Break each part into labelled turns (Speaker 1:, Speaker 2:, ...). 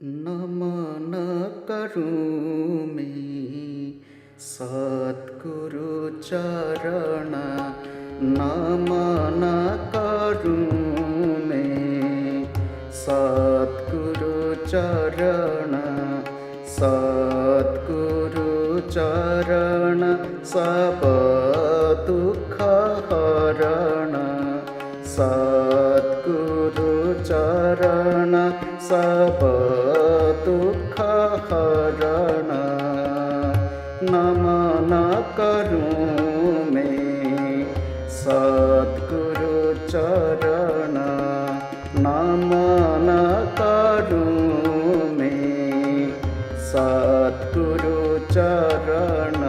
Speaker 1: नमन करूं मैं सद्गुरु चरण, नमन करूं मैं सद्गुरु चरण, सद्गुरु चरण सब दुख हरण, सद्गुरु चरण सब दुख हरण, नमन करूं मैं सद्गुरु चरण, नमन करूं मैं सद्गुरु चरण।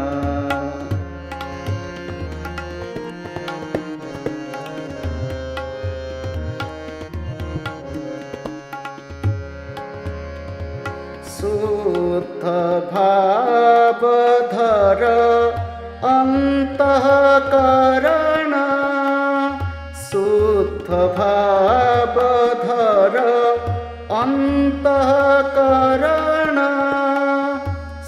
Speaker 1: शुद्ध भाव धर अंतःकरण, शुद्ध भाव धर अंतःकरण,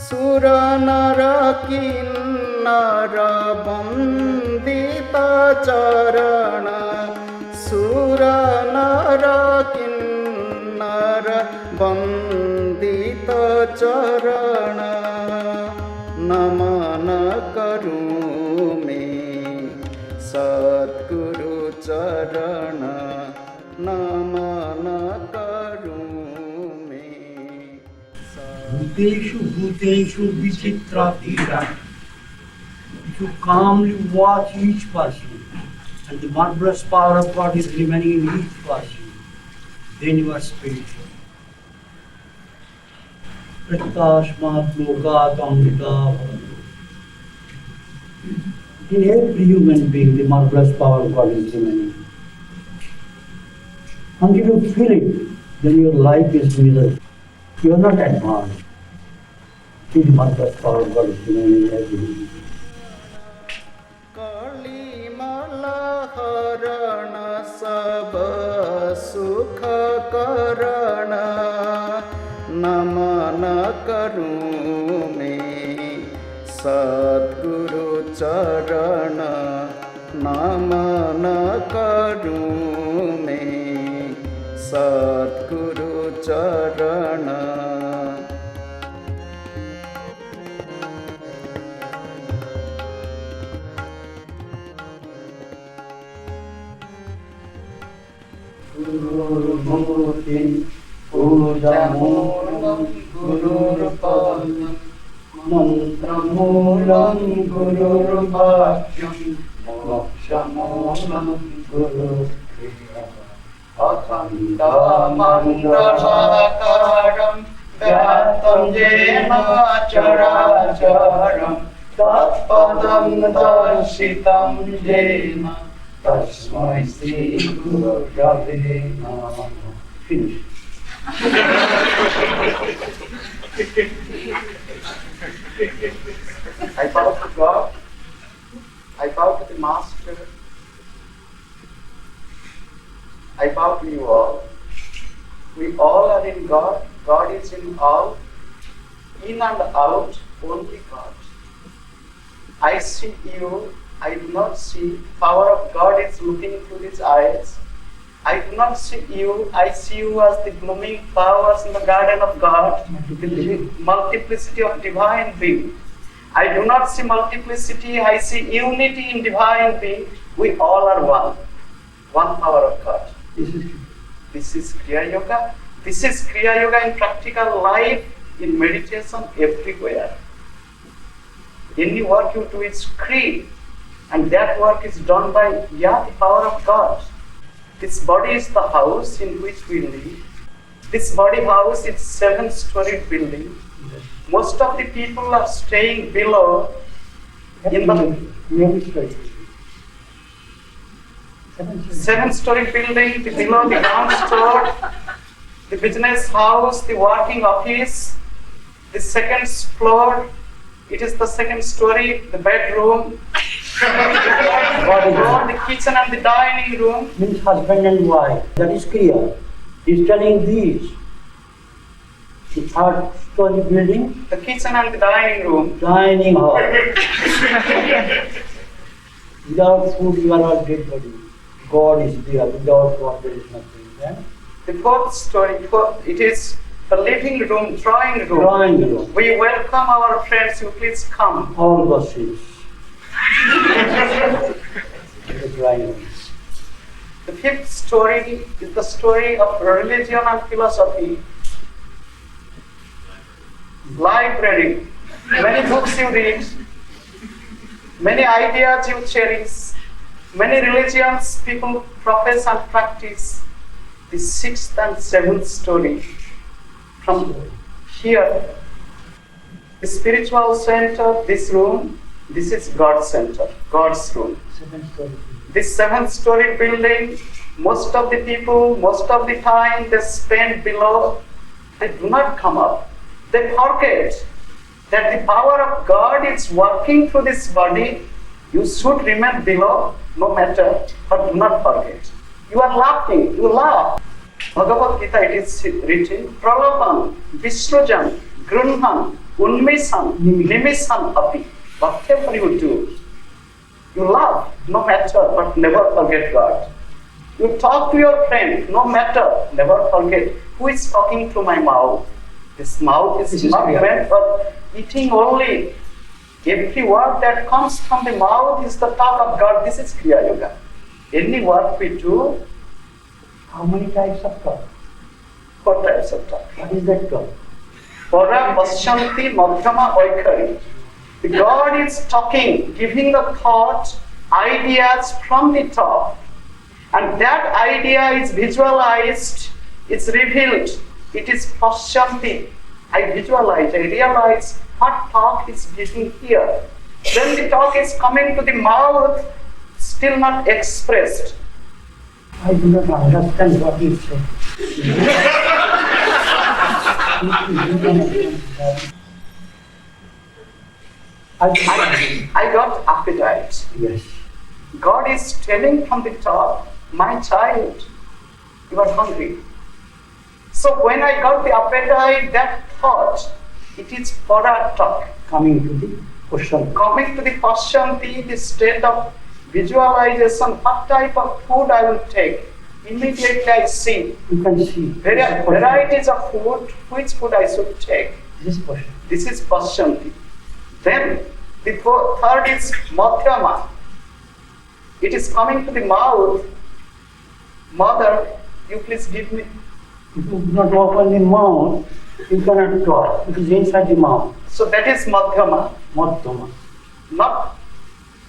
Speaker 1: सुर नर किन्नर वंदित चरण, सुर नर किन्नर वंदित चरण, नमन करूं मैं सद्गुरु चरण, नमन करूं मैं।
Speaker 2: Bhuteshu Bhuteshu Vichitratirah. If you calmly watch each person and the marvelous power of God is remaining in each person, then you are spiritual. Pratyasmat lokat amrita. In every human being, the marvelous power of God is remaining. Until you feel it, then your life is miserable. You are not advanced. The marvelous power of God is remaining in every human being.
Speaker 1: कलिमल हरण सब सुख करण, नमन करूं मैं सद्गुरु चरण, नमन करूं मैं सद्गुरु चरण।
Speaker 2: Gurumurti Pujamulam Gururpadam Mantramulam Gururvakyam Mokshamulam Gurukriya Akhanda Mandalakaram Vyatam Jena Characharam Tatpadam Darshitam Jena Tasmai Sri Gurave Namaha. Finish.
Speaker 3: I bow to God, I bow to the Master, I bow to you all. We all are in God, God is in all, in and out, only God. I see you, I do not see. Power of God is looking through His eyes. I do not see you, I see you as the blooming flowers in the garden of God, the multiplicity of divine being. I do not see multiplicity, I see unity in divine being. We all are one power of God. This is Kriya Yoga. This is Kriya Yoga in practical life, in meditation, everywhere. Any work you do is Kriya. And that work is done by the power of God. This body is the house in which we live. This body house is 7-story building. Most of the people are staying below in the 7-story building, below the ground store, the business house, the working office, the second floor. It is the second story, the bedroom, the kitchen and the dining room.
Speaker 2: Means husband and wife. That is clear. He is telling these. The third story building,
Speaker 3: the kitchen and the dining room.
Speaker 2: dining hall. Without food, you are all dead body. God is there. Without God, there is nothing. Yeah?
Speaker 3: The fourth story, it is the living room, drawing room.
Speaker 2: Drawing room.
Speaker 3: We welcome our friends, you please come.
Speaker 2: All gossips. The drawing room.
Speaker 3: The fifth story is the story of religion and philosophy. Library, many books you read, many ideas you cherish, many religions people profess and practice. The sixth and seventh story. From here, the spiritual center, this room, this is God's center, God's room.
Speaker 2: Second story.
Speaker 3: This seventh story building, most of the people, most of the time they spend below, they do not come up. They forget that the power of God is working through this body. You should remain below, no matter, but do not forget. You are laughing, you laugh. Bhagavad Gita, it is written, Pralapan, Visrujan, Grunhan, Unmisan, Nimisan api. Whatever you do, you laugh, no matter, but never forget God. You talk to your friend, no matter, never forget who is talking through my mouth. This mouth is not meant for eating only. Every word that comes from the mouth is the talk of God. This is Kriya Yoga. Any work we do,
Speaker 2: How many types of God?
Speaker 3: 4 types of talk.
Speaker 2: What is that God?
Speaker 3: Para Pasyanti Madhyama Vaikari. The God is talking, giving the thought, ideas from the top. And that idea is visualized, it's revealed. It is Pasyanti. I visualize, I realize what talk is giving here. Then the talk is coming to the mouth, still not expressed.
Speaker 2: I do not understand what you say.
Speaker 3: I got appetite.
Speaker 2: Yes.
Speaker 3: God is telling from the top, my child, you are hungry. So when I got the appetite, that thought, it is para talk.
Speaker 2: Coming to the question.
Speaker 3: Coming to the Pasyanti, the state of visualization, what type of food I will take. Immediately I see
Speaker 2: You can see.
Speaker 3: varieties of food, which food I should take.
Speaker 2: This question.
Speaker 3: This is Pasyanti. Then the third is Madhyama. It is coming to the mouth. Mother, you please give me.
Speaker 2: If you do not open the mouth, you cannot talk. It is inside the mouth.
Speaker 3: So that is Madhyama.
Speaker 2: Madhyama.
Speaker 3: Not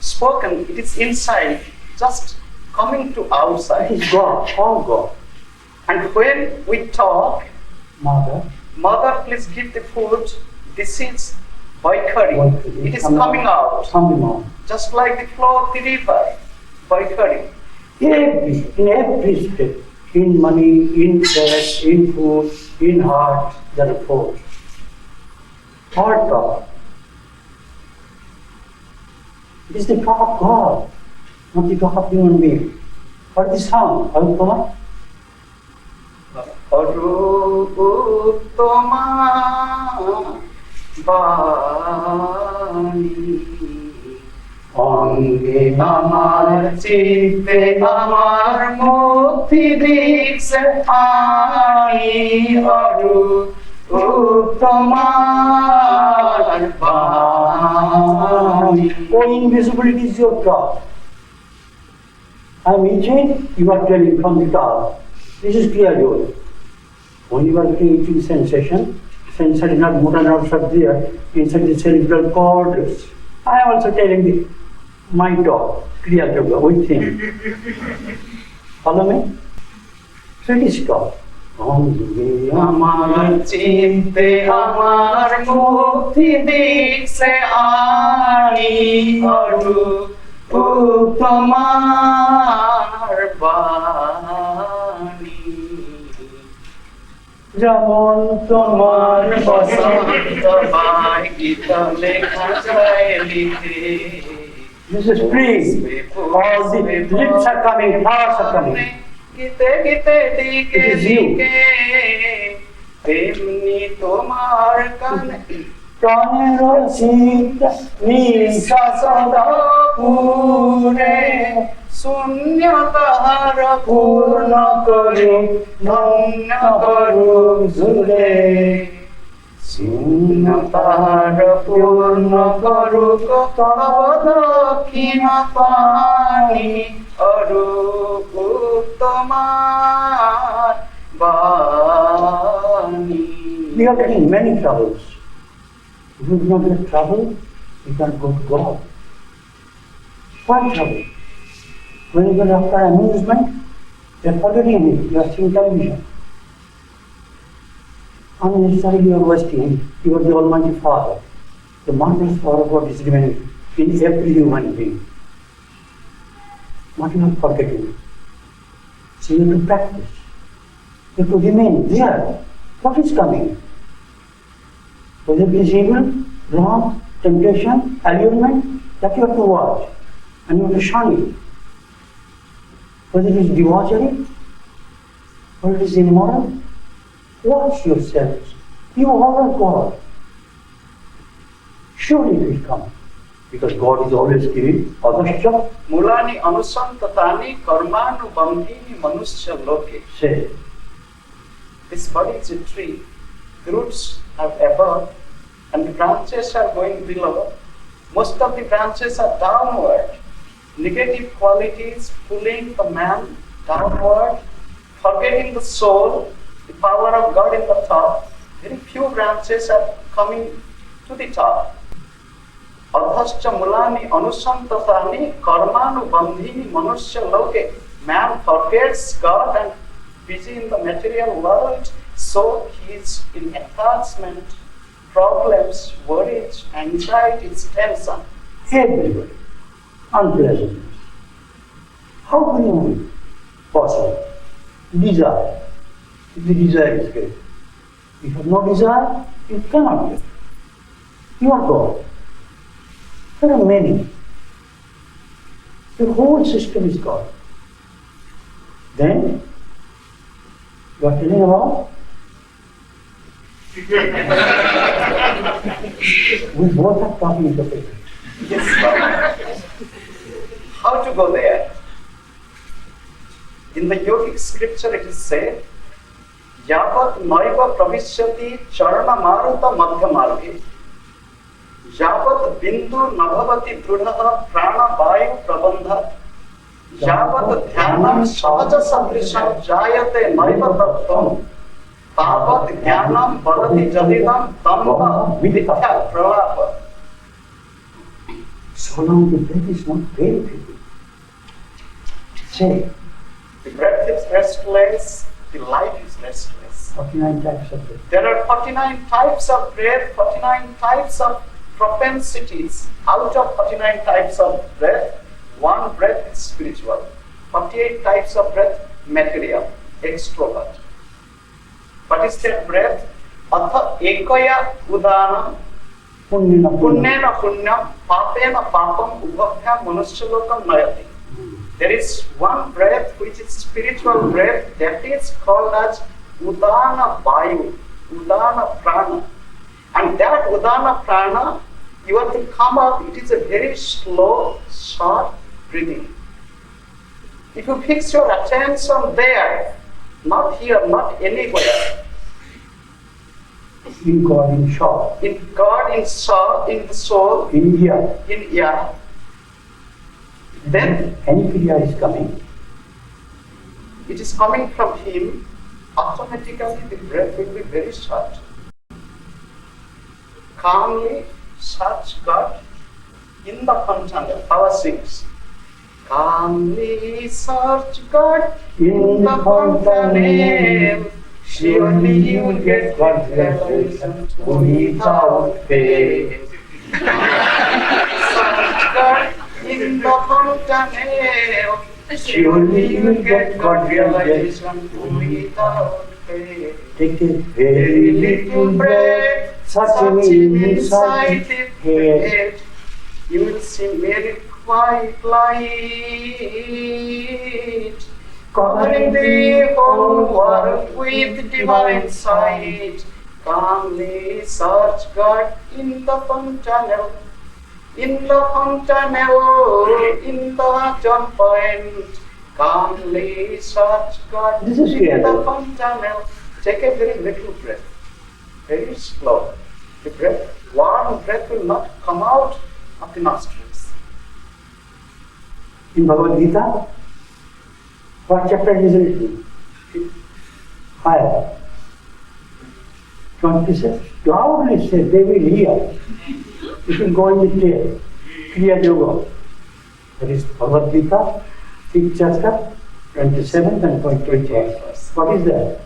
Speaker 3: spoken, it is inside, just coming to
Speaker 2: It
Speaker 3: outside.
Speaker 2: is God, all God.
Speaker 3: And when we talk,
Speaker 2: Mother,
Speaker 3: Mother, please give the food. This is Vaikari.
Speaker 2: Vaikari.
Speaker 3: It is coming out,
Speaker 2: from the mouth.
Speaker 3: just like the flow of the river. Vaikari.
Speaker 2: In every step, in money, in cash, in food, in heart, there are four. All God. It is the talk of God, not the talk of human being. What is the sound? How you come up?
Speaker 3: Aruputama Bani অঙ্গে আমার চিত্তে আমার মুক্তি দিচ্ছে আনি তোমার বাণী।
Speaker 2: Oh, invisibility is your God. I am eating, you are telling from the top. This is clear yoga. When you are creating sensation, sensory nerve, motor nerves are there, inside the cerebral cortex. I am also telling my dog, Kriya Yoga, with him. Follow me? So it is God.
Speaker 3: আমার চিনতে আমার মুক্তি দিচ্ছে আনি তোমার বাণী।
Speaker 2: যেমন তোমার
Speaker 3: বসন্ত গীতা লেখা যায় লিখে।
Speaker 2: This is free. All the lips are coming, flowers are coming.
Speaker 3: গীতে গীতে দিকে
Speaker 2: It is you.
Speaker 3: দিকে তেমনি তোমার গানে
Speaker 2: প্রাণের শীত নিঃশ্বাস পুরে
Speaker 3: শূন্য তাহার
Speaker 2: পূর্ণ করু ধন্য করু জুড়ে
Speaker 3: শূন্য তাহার পূর্ণ করুক তব দক্ষিণ পানি অরূপ তোমার বাণী।
Speaker 2: We are getting many troubles. If you do not get trouble, you can't go to God. What trouble? When you go after amusement, you are forgetting it. You are seeing television. Unnecessarily you are wasting it. You are the Almighty Father. The marvelous power of God is remaining in every human being. What you are forgetting? So you have to practice. You have to remain there. What is coming? Whether it is evil, wrong, temptation, allurement, that you have to watch and you have to shun it. Whether it is debauchery, or it is immoral, watch yourselves. You are God. Surely it will come. Because God is always giving adashya.
Speaker 3: Mulani anusantani karmanubandhini manusya loke.
Speaker 2: Say,
Speaker 3: This body is a tree. The roots are above and the branches are going below. Most of the branches are downward. Negative qualities pulling the man downward, forgetting the soul, the power of God in the top. Very few branches are coming to the top. Adhascha mulani anusantatani karmanubandhini manusya loke. Man forgets God and busy in the material world, so he is in attachment, problems, worries, anxieties, tension.
Speaker 2: everybody, unpleasantness. How can you possible? Desire. If the desire is great. If you have no desire, you cannot get. You are God. There are many. The whole system is God. Then, you are telling about? We both are talking to people.
Speaker 3: Yes, how to go there? In the yogic scripture it is said, Yavat naiva pravishyati charana maruta madhyamarge Yavat bindu nabhavati drudhaha prana vayu prabandha Yavat dhyanam sahaja sadrisham jayate naiva tattvam Tavat jnanam bhavati jadidam tamma vidya pralapa.
Speaker 2: So long the breath is not very people. Say,
Speaker 3: The breath is restless, the life is restless.
Speaker 2: 49 types of breath.
Speaker 3: There are 49 types of breath, 49 types of propensities. Out of 49 types of breath, one breath is spiritual. 48 types of breath, material, extrovert. What is that breath? Atha ekaya udanam
Speaker 2: Punyena
Speaker 3: punyena punyam papena papam ubhabhyam manushalokam nayati. There is one breath which is spiritual breath that is called as Udana Vayu, Udana Prana. And that Udana Prana, you have to come up, it is a very slow, short breathing. If you fix your attention there, not here, not anywhere,
Speaker 2: in God, in short,
Speaker 3: in God, in the soul,
Speaker 2: in here,
Speaker 3: in ear, then
Speaker 2: any kriya is coming,
Speaker 3: it is coming from Him, automatically the breath will be very short. Calmly search God in the Panchanga, power sings. Calmly search God in the Panchanga, surely you will get God revelation without faith. Search God in the Panchanga, surely you will get God revelation without faith.
Speaker 2: take a very little breath, such a inside head.
Speaker 3: You will see very quiet light. covering the whole world with divine sight. Calmly search God in the fontanel, in the fontanel, in the John Point. Calmly search God
Speaker 2: This is
Speaker 3: in
Speaker 2: clear.
Speaker 3: the fontanel. Take a very little breath, very slow. The breath, warm breath will not come out of the nostrils.
Speaker 2: In Bhagavad Gita, what chapter is it? 5. 26. Loudly say, they will hear. You will go in the tail. Kriya Yoga. That is Bhagavad Gita, 6th chapter, 27th and 28th verse. What is that?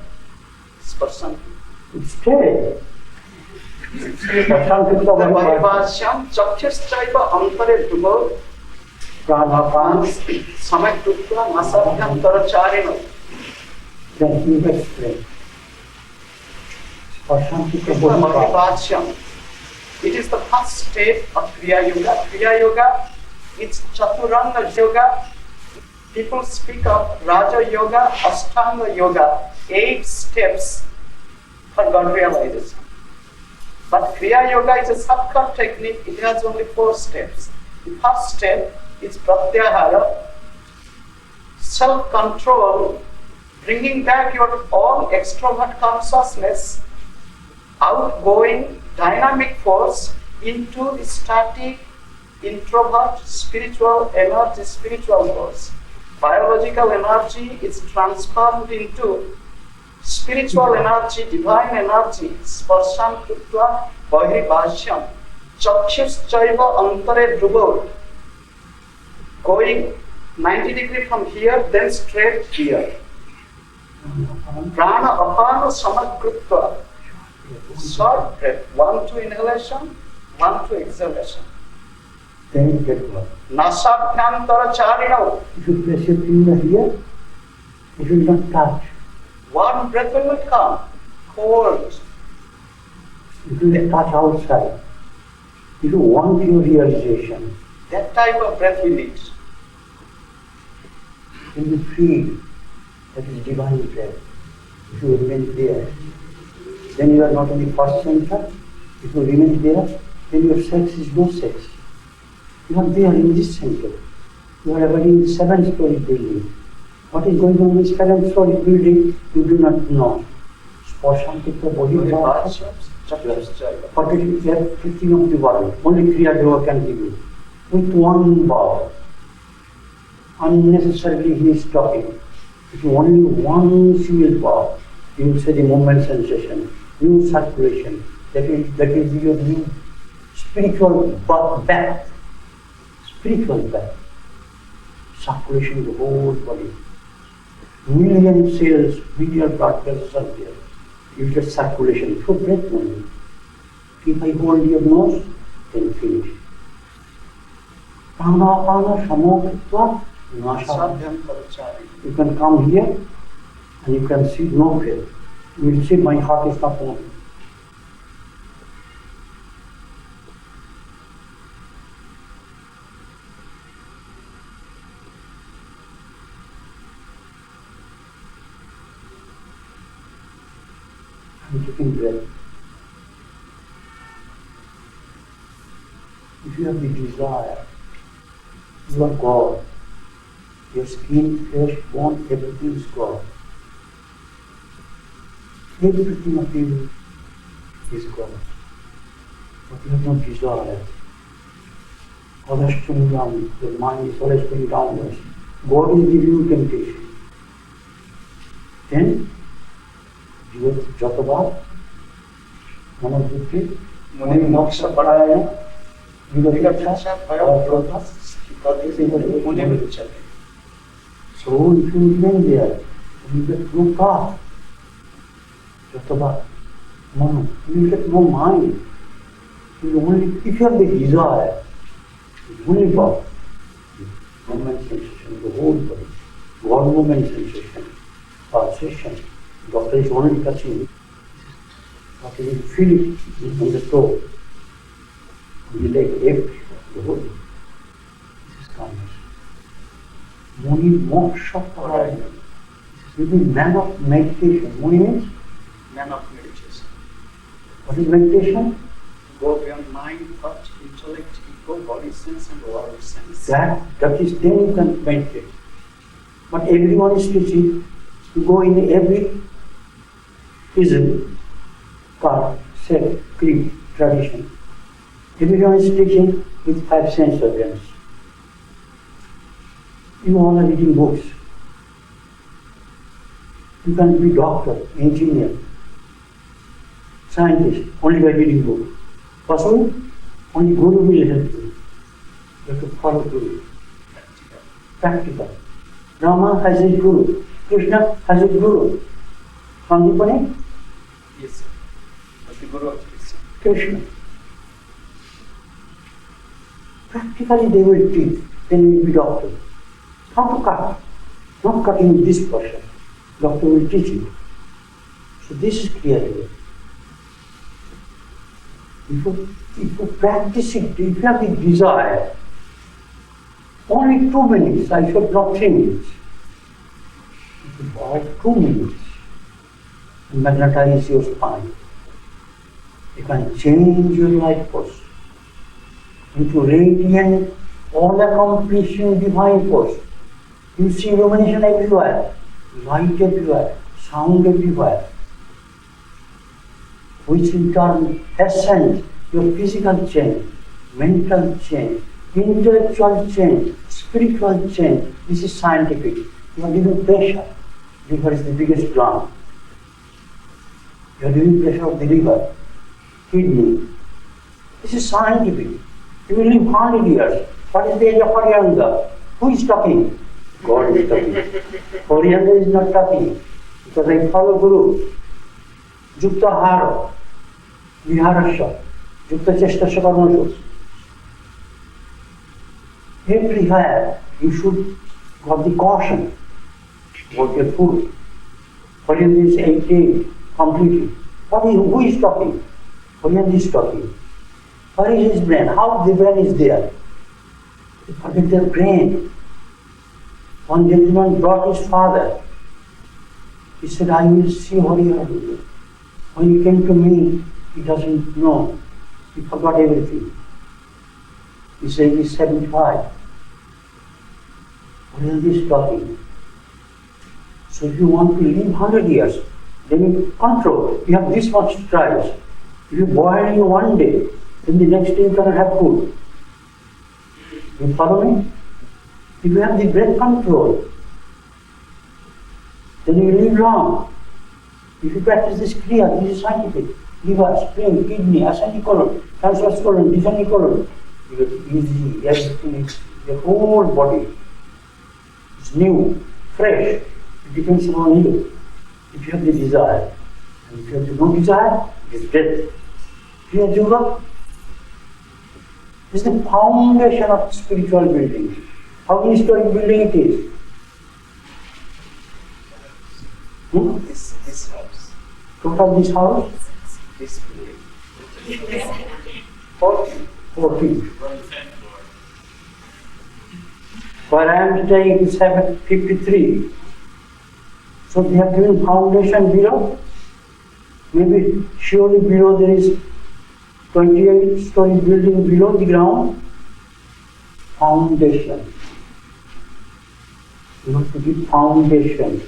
Speaker 3: Sparshan.
Speaker 2: It's tail. Prashantikta
Speaker 3: Paribhasyam chakshashchaiva antare dhruvo
Speaker 2: Pranapan.
Speaker 3: samakritva nasabhyam taracharino.
Speaker 2: Then you explain. Prashantikta Bodhisattva.
Speaker 3: Paribhasyam. It is the first step of Kriya Yoga. Kriya Yoga, it's Chaturanga Yoga. People speak of Raja Yoga, Ashtanga Yoga, 8 steps for God realization. But Kriya Yoga is a subcut technique, it has only 4 steps. The first step is Pratyahara, self-control, bringing back your own extrovert consciousness, outgoing dynamic force into the static introvert spiritual energy, spiritual force. Biological energy is transformed into spiritual energy, divine energy. Sparsham krutva bahiribhasyam chakshishchaiva antare dhruvo. Going 90 degrees from here, then straight here. Prana apana samakrutva. Short breath, 1 to inhalation, 1 to exhalation.
Speaker 2: Then you get one.
Speaker 3: Nasabhyantara charino.
Speaker 2: If you place your finger here, it will not touch.
Speaker 3: Warm breath will not come. Cold.
Speaker 2: It will touch outside. If you want your realization,
Speaker 3: That type of breath we need.
Speaker 2: then you feel that is divine breath. If you remain there, then you are not only first center. If you remain there, then your sex is no sex. You are there in this center. You are already in the 7th-story building. What is going on in this 7th-story building, you do not know. Sparshantikta Bodhisattva.
Speaker 3: Chakshishchaiva.
Speaker 2: What is it? You have 15 of the world. Only Kriya Yoga can give you. With one bow. Unnecessarily he is talking. If you only one single bow, you will say the movement sensation, new circulation. That will be your new spiritual bath. Spiritual bath. Circulation of the whole body. Million cells, million blood vessels are there. You get circulation through breath only. If I hold your nose, then finish. Pranapana samokritva nasha.
Speaker 3: Nasabhyantara charino.
Speaker 2: You can come here and you can see no fear. You will see my heart is not moving. I'm taking breath. If you have the desire, you are God. Your skin, flesh, bone, everything is God. Everything of you is God. But you have no desire. Adashtunam, your mind is always going downwards. God will give you temptation. Then, you have Jatavar, Manabhuti,
Speaker 3: Muni moksha padayana.
Speaker 2: Vigapicha, Avaprodha.
Speaker 3: Muni vichati.
Speaker 2: So if you remain there, you get no path. Jatavar, Manu, you get no mind. You only, if you have the desire, you only path. Movement sensation, the whole body. God movement sensation, pulsation. Doctor is only touching it. But you will feel it on the toe, on the leg, everywhere, the whole body. This is calmness. Muni moksha parayana. You be man of meditation. What means?
Speaker 3: Man of meditation.
Speaker 2: What is meditation?
Speaker 3: Go beyond mind, thought, intellect, ego, body sense, and world sense.
Speaker 2: That is, then you can meditate. But everyone is teaching to go in every ism, caste, sect, creed, tradition. Everyone is teaching with 5 sense organs. You all are reading books. You can be doctor, engineer, scientist, only by reading books. Possible? Only Guru will help you. You have to follow Guru. Practical. Rama has his Guru. Krishna has his Guru. Sandipani?
Speaker 3: Yes, sir. But the Guru of Krishna.
Speaker 2: Krishna. Practically they will teach. Then you will be doctor. How to cut? Not cutting this person. Doctor will teach you. So this is clear here. If you practice it, if you have the desire, only 2 minutes, I should not 3 minutes. If you buy 2 minutes and magnetize your spine, you can change your life force into radiant, all-accomplishing divine force. You see illumination everywhere, light everywhere, sound everywhere, which in turn ascends your physical chain, mental chain, intellectual chain, spiritual chain. This is scientific. You are giving pressure. Liver is the biggest gland. You are giving pressure of the liver, kidney. This is scientific. You will live 100 years. What is the age of Haryanga? Who is talking? God is talking. Haryanga is not talking because I follow Guru. Jukta haro, viharasya, jukta chestasya karmasya. Everywhere you should have the caution about your food. Haryanga is 8 days completely. Who is talking? Haryanga is talking. Where is his brain? How the brain is there? They forget their brain. One gentleman brought his father. He said, I will see Haryanga. When he came to me, he doesn't know. He forgot everything. He said he's 75. Haryanga is talking. So if you want to live 100 years, then you control. You have this much trials. If you boil in one day, then the next day you cannot have food. You follow me? If you have the breath control, then you live long. If you practice this kriya, this is scientific. Liver, spleen, kidney, ascending colon, transverse colon, descending colon. You get easy, everything is, the whole body is new, fresh. It depends upon you. If you have the desire, and if you have no desire, it is death. Kriya Yoga is the foundation of spiritual building. How many story building it is?
Speaker 3: This house.
Speaker 2: Total this house?
Speaker 3: This building.
Speaker 2: 14. Where I am staying is 53. So we have given foundation below. Maybe surely below there is 28-story building below the ground. Foundation. You have to give foundation.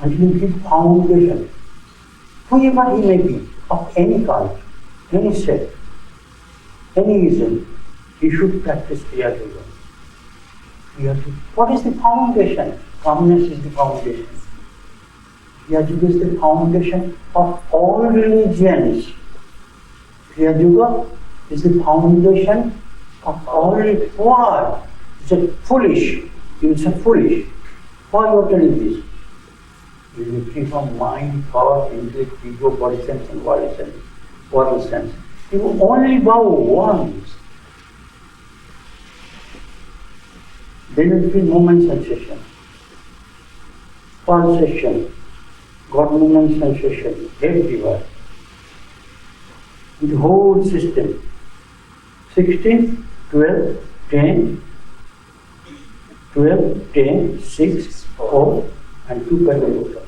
Speaker 2: And you give foundation. Whoever he may be, of any kind, any sect, any ism, he should practice Kriya Yoga. What is the foundation? Calmness is the foundation. Kriya Yoga is the foundation of all religions. Kriya Yoga is the foundation of all religions. Why? You say foolish. You say foolish. Why you are telling this? You will be free from mind, thought, intellect, ego, body sense, and world sense. You only bow once. Then you will feel moment sensation, pulsation, God movement sensation everywhere. The whole system. 16, 12, 10, 12, 10, 6, 4, and 2 Padma.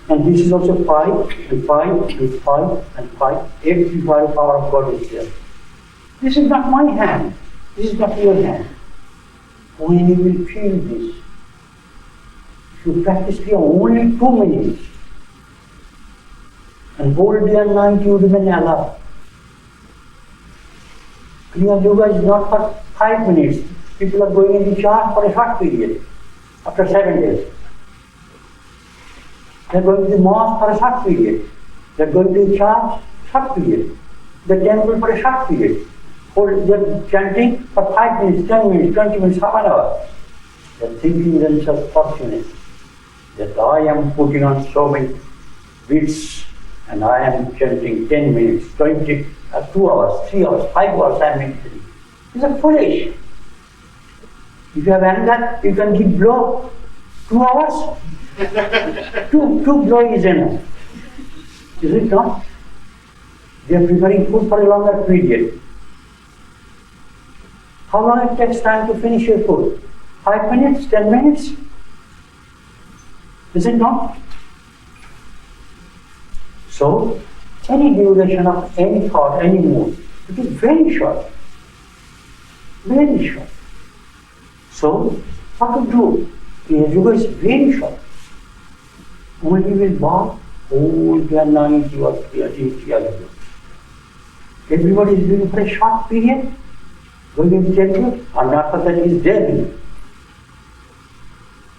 Speaker 2: And this is also 5, and 5, and 5, and 5. Every power of God is there. This is not my hand. This is not your hand. When you will feel this, if you practice here only 2 minutes, and whole day and night you remain alive. Kriya Yoga is not for 5 minutes. People are going in the chart for a short period, after 7 days. They are going to the mosque for a short period. They are going to the church, short period. The temple for a short period. Or they are chanting for 5 minutes, 10 minutes, 20 minutes, half an hour. They are thinking themselves fortunate that I am putting on so many beats and I am chanting 10 minutes, 20, 2 hours, 3 hours, 5 hours I am meditating. These are foolish. If you have anger, you can give blow 2 hours. two blow is enough. Is it not? They are preparing food for a longer period. How long it takes time to finish your food? 5 minutes, 10 minutes? Is it not? So, any duration of any thought, any mood, it is very short. Very short. So, what to do? Kriya Yoga is very short. Only you will bow, whole day and night you are Kriya Yoga. Everybody is doing for a short period, going in the temple, and after that is dead.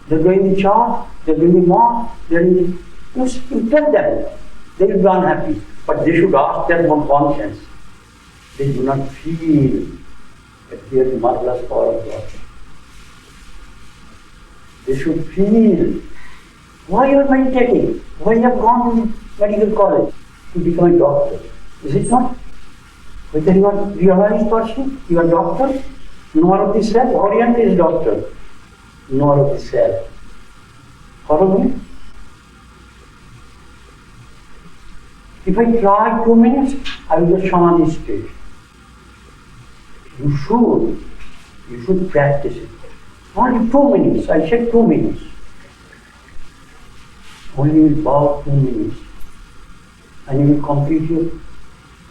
Speaker 2: They are going in the church, they are doing the mosque, they are in the... You tell them, they will be unhappy. But they should ask their own conscience. They do not feel that they are the marvelous power of God. They should feel why you are meditating, why you have gone to the medical college to become a doctor. Is it not? Whether you are a realized person, you are a doctor, knower of the self, Orient is doctor, knower of the self. Follow me? If I try 2 minutes, I will get Samadhi state. You should practice it. Only 2 minutes, I said 2 minutes. Only about 2 minutes. And you will complete your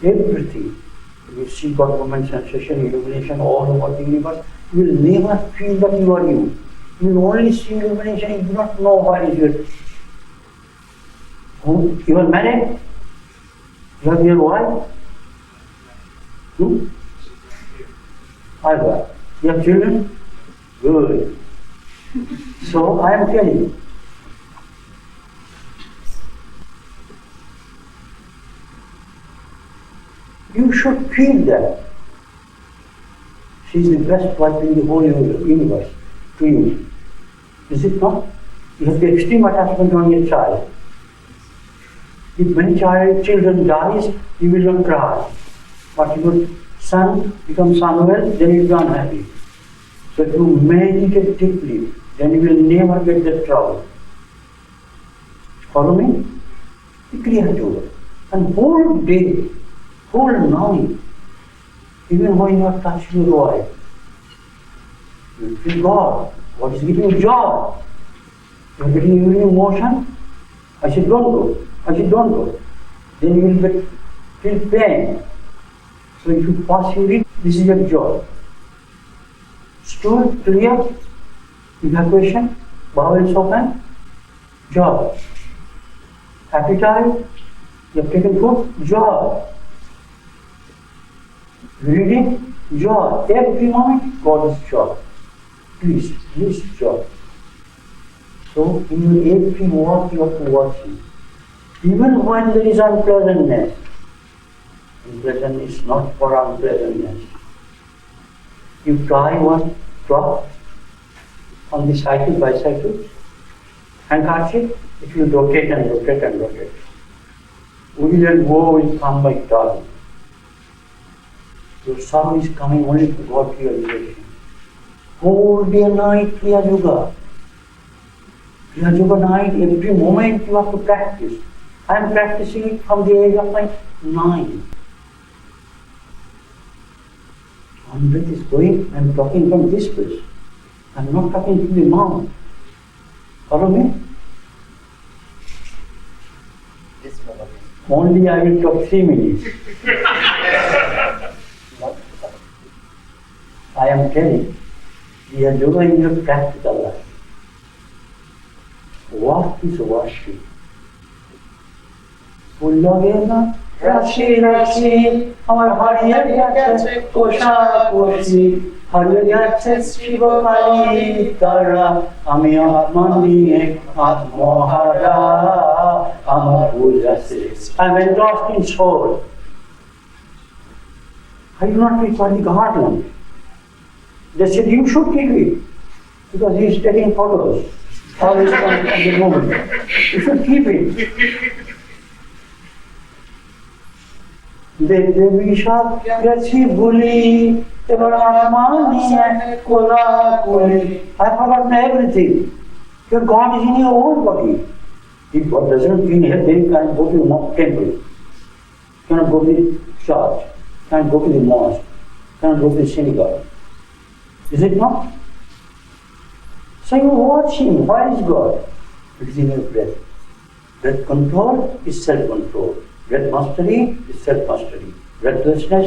Speaker 2: everything. You will see God movement, sensation, illumination all over the universe. You will never feel that you are you. You will only see illumination, you do not know where is your... You are married? You have your wife? I have. You have children? Good. So I am telling you. You should feel that she is the best wife in the whole universe to you. Is it not? You have the extreme attachment on your child. If when children dies, you will not cry. But if your son becomes unwell, then you will be unhappy. So if you meditate deeply, then you will never get that trouble. Follow me? The Kriya Yoga. And whole day, whole night, even when you are touching your wife, you feel God. What is giving you joy? You are getting every emotion. I said, don't go. I said, don't go. Then you will feel pain. So if you pursue it, this is your joy. Stool, clear, evacuation, bowels open, joy. Appetite, you have taken food, joy. Reading, joy. Every moment, God is joy. Please joy. So in every walk you have to watch it. Even when there is unpleasantness, unpleasantness is not for unpleasantness. You try one drop on the bicycle, handkerchief, it will rotate and rotate and rotate. Wheel and woe will come by turn. Your sorrow is coming only to God realization. Whole day and night, Kriya Yoga. Kriya Yoga night, every moment you have to practice. I am practicing it from the age of my 9. One breath is going, I am talking from this place. I'm not talking to the mouth. Follow me?
Speaker 3: Yes, Baba.
Speaker 2: Only I will talk 3 minutes. I am telling, we are doing your practical life. What is worship? Ullagena Rashi Rashi আমার হারিয়ে গেছে কোষাকষি হারিয়ে গেছে শিবকালী তারা আমি আত্মা নিয়ে আত্মহারা আমার পূজাছে I'm lost in soul. I do not require the garden. They said you should keep it because he is taking photos all this time at the moment. You should keep it. দেখতে বিষাদ গেছি ভুলি এবার আত্মা নিয়ে কোলাকুলি I forgot everything. Your God is in your own body. If God doesn't inhale, then you can't go to the temple, cannot go to the church, can't go to the mosque, can't go to the synagogue. Is it not? So you watch him. Where is God? It is in your breath. Breath control is self-control. Breath mastery is self-mastery. Breathlessness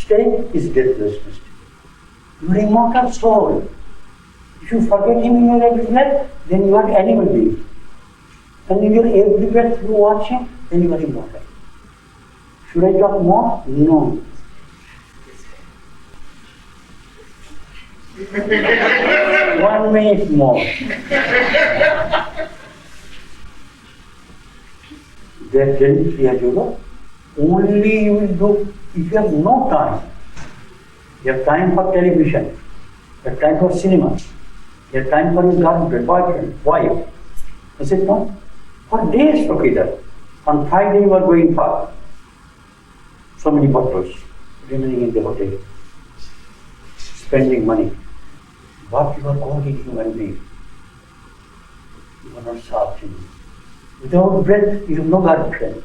Speaker 2: state is deathlessness. You are immortal soul. If you forget him in your every breath, then you are animal being. And in your every breath you watch him, then you are immortal. Should I talk more? No. 1 minute more. They are telling Kriya Yoga, only you will do if you have no time. You have time for television, you have time for cinema, you have time for your girlfriend, boyfriend, wife. Is it not? For days together. On Friday you are going far. So many bottles remaining in the hotel. Spending money. But you are calling human being. You are not searching. Without breath, you have no girlfriend.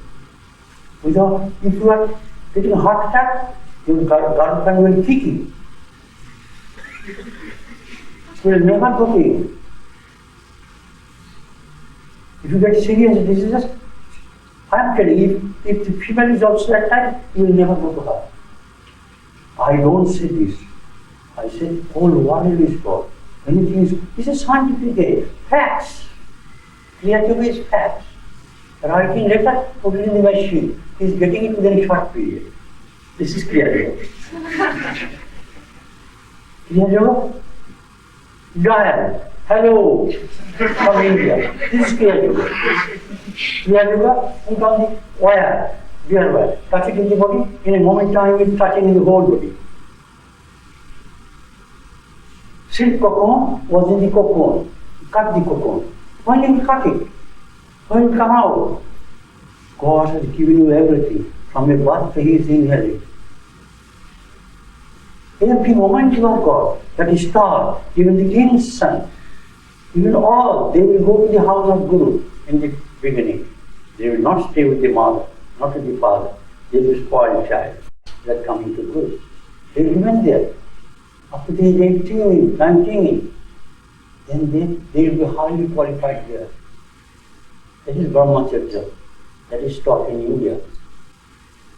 Speaker 2: If you are getting a heart attack, your girlfriend will kick you. She will never go to you. If you get serious diseases, I am telling you, if the female is also that type, you will never go to her. I don't say this. I say whole world is God. Anything is, this is scientific facts. Kriya Yoga is facts. Writing letter, put it in the machine. He is getting it within a short period. This is Kriya Yoga. Kriya Yoga? Dial. Hello. From India. This is Kriya Yoga. Kriya Yoga, put on the wire. Dear wire. Touch it in the body. In a moment time, it's touching in the whole body. Silk cocoon was in the cocoon. Cut the cocoon. When you cut it, when you come out, God has given you everything. From your birth, He is inherent. Every moment you are God, that is star, even the king's son, even all, they will go to the house of Guru in the beginning. They will not stay with the mother, not with the father. They will spoil child. They are coming to Guru. They will remain there. After the age 18, 19, then they will be highly qualified there. That is Brahmacharya. That is taught in India.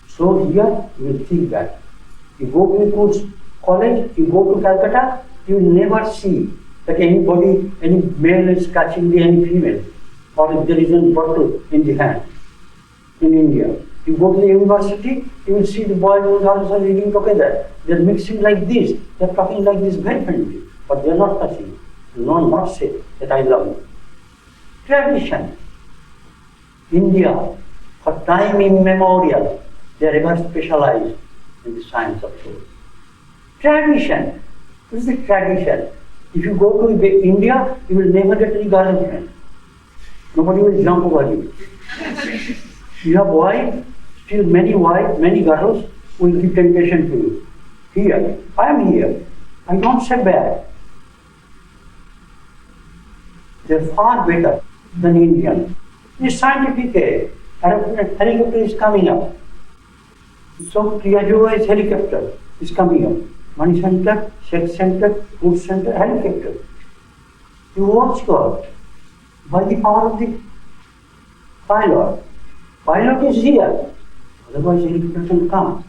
Speaker 2: So here you will think that. You go to a college, you go to Calcutta, you will never see that anybody, any male is catching any female, or if there is a bottle in the hand in India. You go to the university, you will see the boys and girls are reading together. They are mixing like this, they are talking like this very friendly, but they are not touching. No, not say that I love you. Tradition. India, for time immemorial, they are ever specialized in the science of soul. Tradition. What is the tradition? If you go to India, you will never get any girlfriend. Nobody will jump over you. You have wife, still many girls will give temptation to you. Here, I am here. I don't say bad. They are far better than Indian. This scientific helicopter is coming up. So Kriya Yoga is helicopter is coming up. Money center, sex center, food center, helicopter. You watch God by the power of the pilot. Pilot is here, otherwise he doesn't come.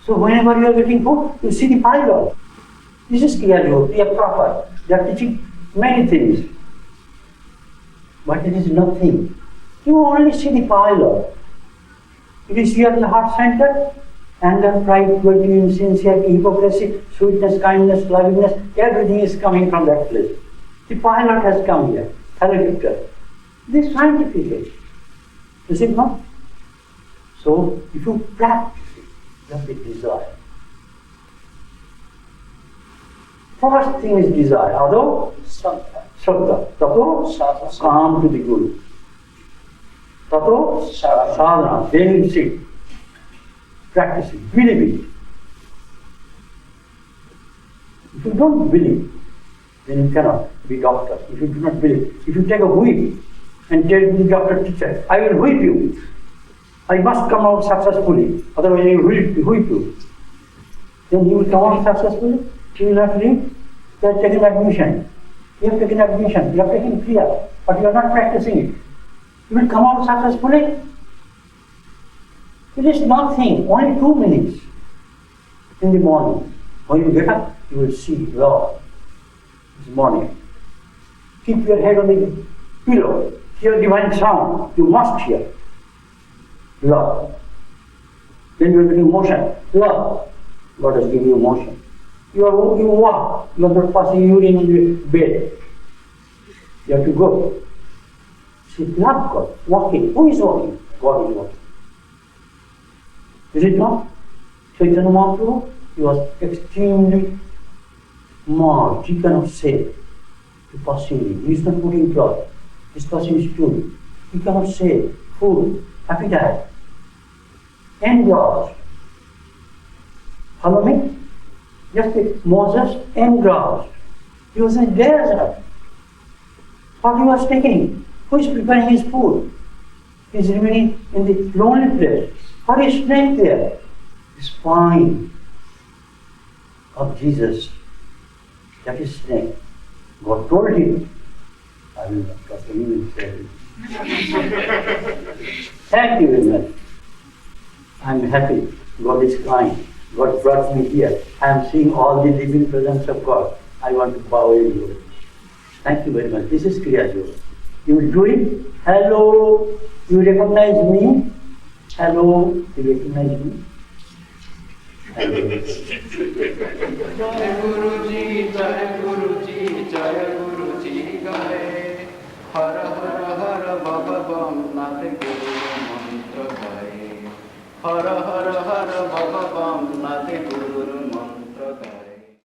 Speaker 2: So whenever you are getting food, you see the pilot. This is Kriya Yoga, Kriya proper. They are teaching many things, but it is nothing. You only see the pilot. It is here in the heart center. Anger, pride, cruelty, insincerity, hypocrisy, sweetness, kindness, lovingness, everything is coming from that place. The pilot has come here, helicopter. This is scientific. Is it not? So, if you practice it, you have the desire. First thing is desire. Ado? Shraddha. Tato? Come to the Guru. Tato? Sadhana. Then you sit. Practice it. Believe it. If you don't believe, then you cannot be doctor. If you do not believe, if you take a whip and tell the doctor, teacher, I will whip you. I must come out successfully. Otherwise, I will whip you. Then he will come out successfully. He will not live. You have taken admission. You have taken admission. You have taken Kriya, but you are not practicing it. You will come out successfully. It is nothing. Only 2 minutes in the morning. When you get up, you will see Lord. It's morning. Keep your head on the pillow. Hear divine sound. You must hear. Love. Then you are getting motion. Love. God has given you motion. You walk. You are not passing urine in the bed. You have to go. See, love God. Walking. Who is walking? God is walking. Is it not? Chaitanya Mahaprabhu, he was extremely marked. He cannot say to passing. He is not putting cloth. He is passing stool. He cannot say food, appetite, engrossed. Follow me? Just like Moses engrossed. He was in the desert. What he was taking? Who is preparing his food? He is remaining in the lonely place. What is snake there? The spine of Jesus. That is snake. God told him, I will not talk to you. Thank you very much. I am happy. God is kind. God brought me here. I am seeing all the living presence of God. I want to bow in you. Thank you very much. This is Kriya Yoga. You will do it. Hello. You recognize me? Hello. You recognize me? Hello.
Speaker 1: Jai Guruji, Jai Guruji, Jai Guruji gaye. Har Har Har Baba Bam Nate Guru Mantra gaye. Har Har Har